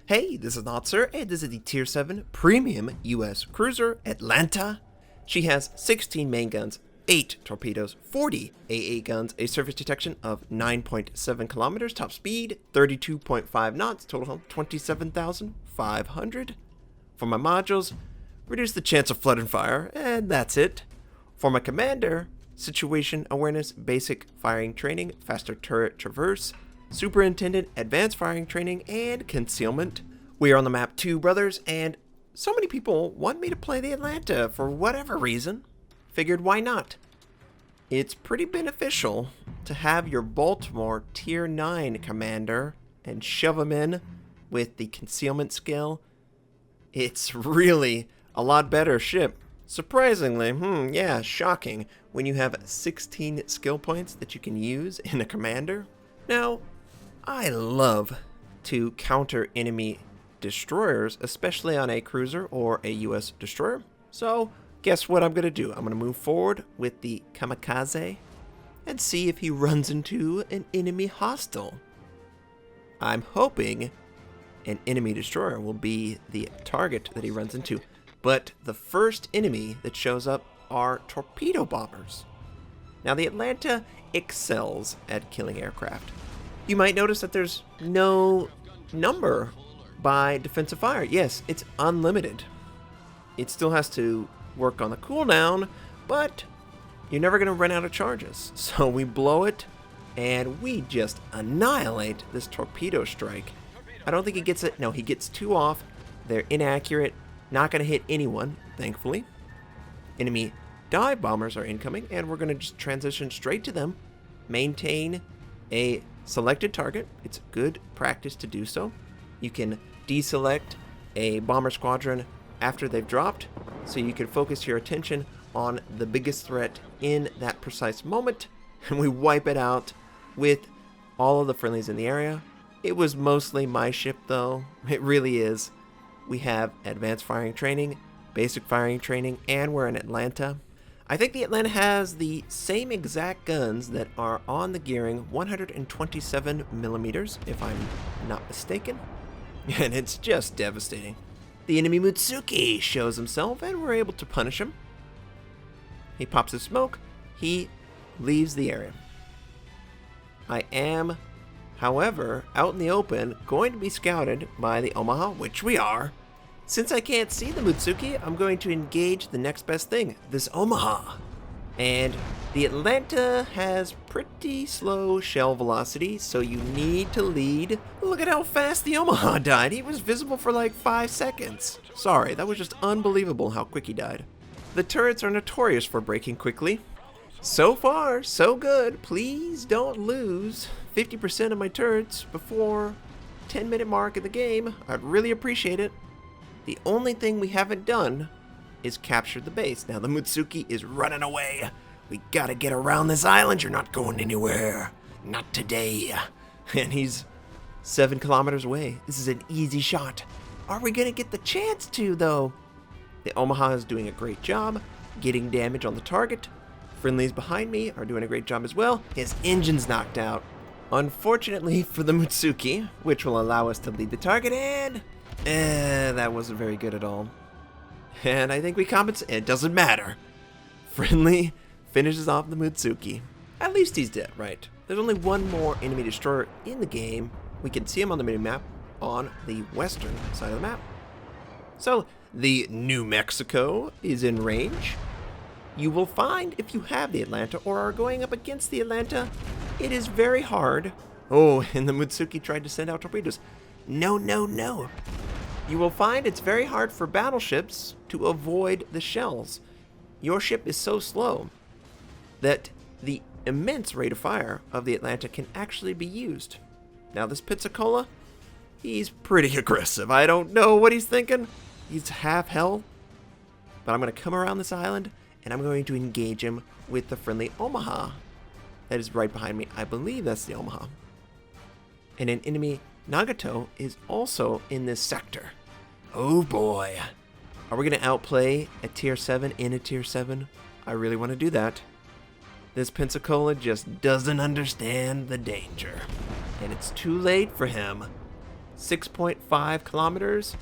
Hey, this is Notser, and this is the Tier 7 Premium US Cruiser, Atlanta. She has 16 main guns, 8 torpedoes, 40 AA guns, a surface detection of 9.7 kilometers, top speed 32.5 knots, total hull 27,500. For my modules, reduce the chance of flood and fire, and that's it. For my commander, situation awareness, basic firing training, faster turret traverse, superintendent, advanced firing training, and concealment. We are on the map 2 Brothers, and so many people want me to play the Atlanta for whatever reason. Figured why not? It's pretty beneficial to have your Baltimore Tier 9 commander and shove him in with the concealment skill. It's really a lot better ship. Surprisingly, yeah, shocking, when you have 16 skill points that you can use in a commander. Now, I love to counter enemy destroyers, especially on a cruiser or a US destroyer. So, guess what I'm going to do? I'm going to move forward with the kamikaze and see if he runs into an enemy hostile. I'm hoping an enemy destroyer will be the target that he runs into. But the first enemy that shows up are torpedo bombers. Now, the Atlanta excels at killing aircraft. You might notice that there's no number by defensive fire. Yes, it's unlimited. It still has to work on the cooldown, but you're never going to run out of charges. So we blow it, and we just annihilate this torpedo strike. I don't think he gets it. No, he gets 2 off. They're inaccurate. Not going to hit anyone, thankfully. Enemy dive bombers are incoming, and we're going to just transition straight to them. Maintain a selected target. It's good practice to do so. You can deselect a bomber squadron after they've dropped, so you can focus your attention on the biggest threat in that precise moment, and we wipe it out with all of the friendlies in the area. It was mostly my ship, though. It really is. We have advanced firing training, basic firing training, and we're in Atlanta. I think the Atlanta has the same exact guns that are on the gearing, 127 millimeters, if I'm not mistaken. And it's just devastating. The enemy Mutsuki shows himself, and we're able to punish him. He pops his smoke. He leaves the area. I am, however, out in the open, going to be scouted by the Omaha, which we are. Since I can't see the Mutsuki, I'm going to engage the next best thing, this Omaha. And the Atlanta has pretty slow shell velocity, so you need to lead. Look at how fast the Omaha died. He was visible for like 5 seconds. Sorry, that was just unbelievable how quick he died. The turrets are notorious for breaking quickly. So far, so good. Please don't lose 50% of my turrets before 10-minute mark in the game. I'd really appreciate it. The only thing we haven't done is capture the base. Now the Mutsuki is running away. We gotta get around this island. You're not going anywhere. Not today. And he's 7 kilometers away. This is an easy shot. Are we gonna get the chance to, though? The Omaha is doing a great job getting damage on the target. Friendlies behind me are doing a great job as well. His engine's knocked out. Unfortunately for the Mutsuki, which will allow us to lead the target, and that wasn't very good at all. And I think we compensate. It doesn't matter. Friendly finishes off the Mutsuki. At least he's dead, right? There's only one more enemy destroyer in the game. We can see him on the mini-map on the western side of the map. So, the New Mexico is in range. You will find, if you have the Atlanta or are going up against the Atlanta, it is very hard. Oh, and the Mutsuki tried to send out torpedoes. No, no, no. You will find it's very hard for battleships to avoid the shells. Your ship is so slow that the immense rate of fire of the Atlanta can actually be used. Now this Pensacola, he's pretty aggressive. I don't know what he's thinking. He's half hell. But I'm going to come around this island, and I'm going to engage him with the friendly Omaha. That is right behind me. I believe that's the Omaha. And an enemy Nagato is also in this sector. Oh boy. Are we going to outplay a Tier 7 in a Tier 7? I really want to do that. This Pensacola just doesn't understand the danger. And it's too late for him. 6.5 kilometers.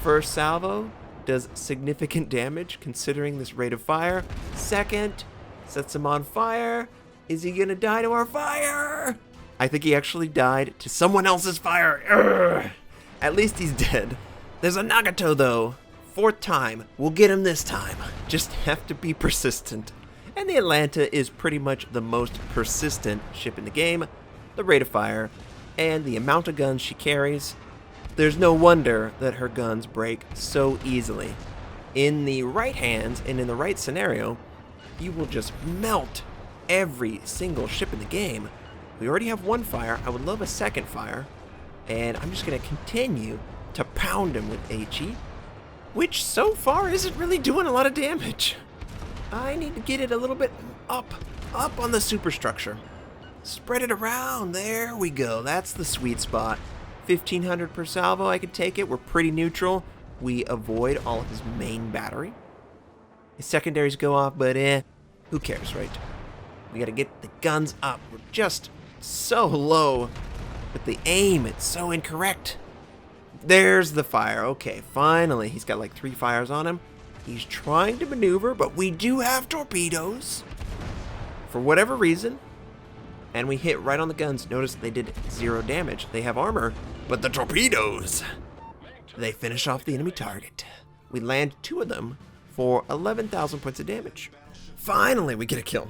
First salvo does significant damage considering this rate of fire. Second, sets him on fire. Is he gonna die to our fire? I think he actually died to someone else's fire. Urgh. At least he's dead. There's a Nagato though. 4th time. We'll get him this time. Just have to be persistent. And the Atlanta is pretty much the most persistent ship in the game. The rate of fire and the amount of guns she carries. There's no wonder that her guns break so easily. In the right hands and in the right scenario, you will just melt every single ship in the game. We already have 1 fire. I would love a 2nd fire. And I'm just going to continue to pound him with HE, which so far isn't really doing a lot of damage. I need to get it a little bit up on the superstructure. Spread it around. There we go. That's the sweet spot. 1,500 per salvo. I could take it. We're pretty neutral. We avoid all of his main battery. His secondaries go off, but who cares, right? We got to get the guns up. We're just so low with the aim. It's so incorrect. There's the fire. Okay, finally. He's got like 3 fires on him. He's trying to maneuver, but we do have torpedoes. For whatever reason. And we hit right on the guns. Notice they did 0 damage. They have armor, but the torpedoes, they finish off the enemy target. We land 2 of them for 11,000 points of damage. Finally, we get a kill.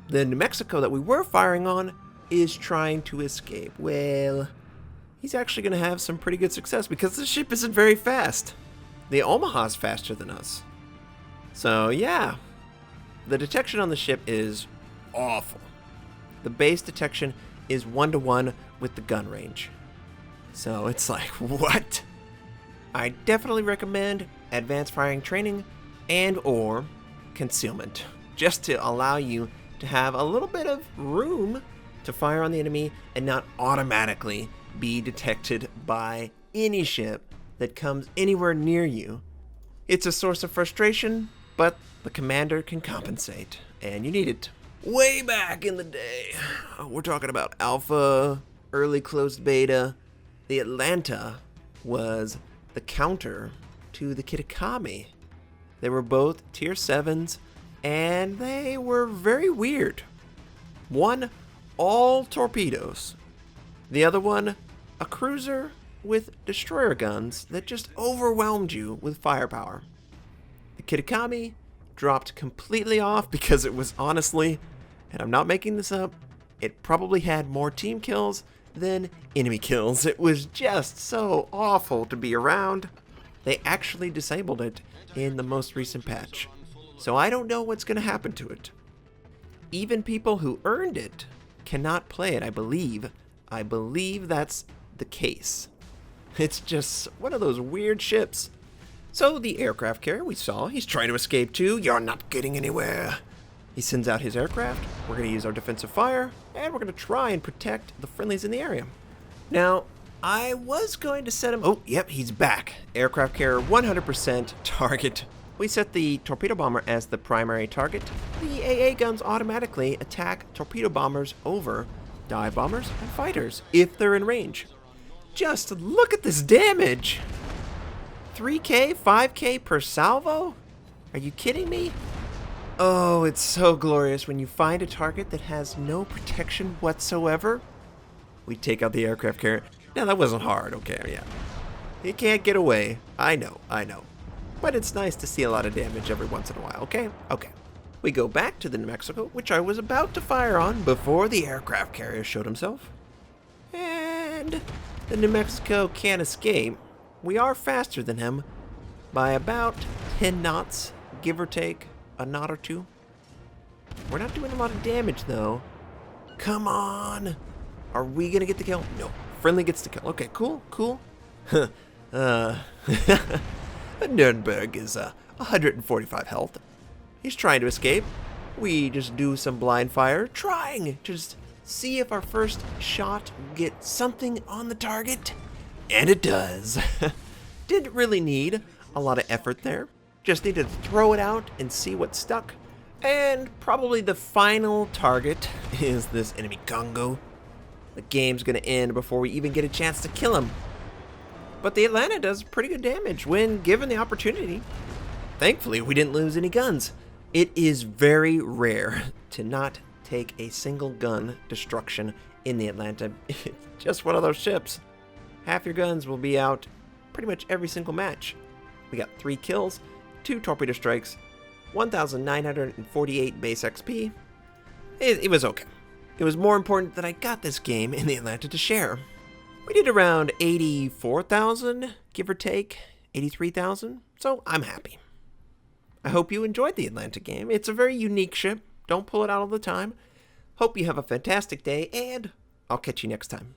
The New Mexico that we were firing on is trying to escape. Well, he's actually going to have some pretty good success because the ship isn't very fast. The Omaha's faster than us. So, yeah. The detection on the ship is awful. The base detection is 1-to-1 with the gun range. So it's like, what? I definitely recommend advanced firing training and or concealment, just to allow you to have a little bit of room to fire on the enemy and not automatically be detected by any ship that comes anywhere near you. It's a source of frustration, but the commander can compensate, and you need it. Way back in the day, we're talking about alpha, early closed beta, the Atlanta was the counter to the Kitakami. They were both tier 7s, and they were very weird. One, all torpedoes. The other one, a cruiser with destroyer guns that just overwhelmed you with firepower. The Kitakami dropped completely off because it was honestly, and I'm not making this up, it probably had more team kills than enemy kills. It was just so awful to be around. They actually disabled it in the most recent patch. So I don't know what's going to happen to it. Even people who earned it cannot play it, I believe. I believe that's the case. It's just one of those weird ships. So the aircraft carrier we saw, he's trying to escape too. You're not getting anywhere. He sends out his aircraft. We're going to use our defensive fire, and we're going to try and protect the friendlies in the area. Now, I was going to set him... Oh, yep, he's back. Aircraft carrier 100% target. We set the torpedo bomber as the primary target. The AA guns automatically attack torpedo bombers over dive bombers and fighters if they're in range. Just look at this damage. 3K, 5K per salvo? Are you kidding me? Oh, it's so glorious when you find a target that has no protection whatsoever. We take out the aircraft carrier. Now, that wasn't hard, okay, yeah. You can't get away. I know. But it's nice to see a lot of damage every once in a while, okay? Okay. We go back to the New Mexico, which I was about to fire on before the aircraft carrier showed himself. And the New Mexico can't escape. We are faster than him by about 10 knots, give or take. A knot or 2. We're not doing a lot of damage, though. Come on. Are we going to get the kill? No. Friendly gets the kill. Okay, cool. Nuremberg is 145 health. He's trying to escape. We just do some blind fire, trying to just see if our first shot will get something on the target. And it does. Didn't really need a lot of effort there. Just needed to throw it out and see what stuck. And probably the final target is this enemy Congo. The game's gonna end before we even get a chance to kill him. but the Atlanta does pretty good damage when given the opportunity. Thankfully, we didn't lose any guns. It is very rare to not take a single gun destruction in the Atlanta. It's just one of those ships. Half your guns will be out pretty much every single match. We got 3 kills, 2 torpedo strikes, 1,948 base XP. It was okay. It was more important that I got this game in the Atlanta to share. We did around 84,000, give or take, 83,000, so I'm happy. I hope you enjoyed the Atlanta game. It's a very unique ship. Don't pull it out all the time. Hope you have a fantastic day, and I'll catch you next time.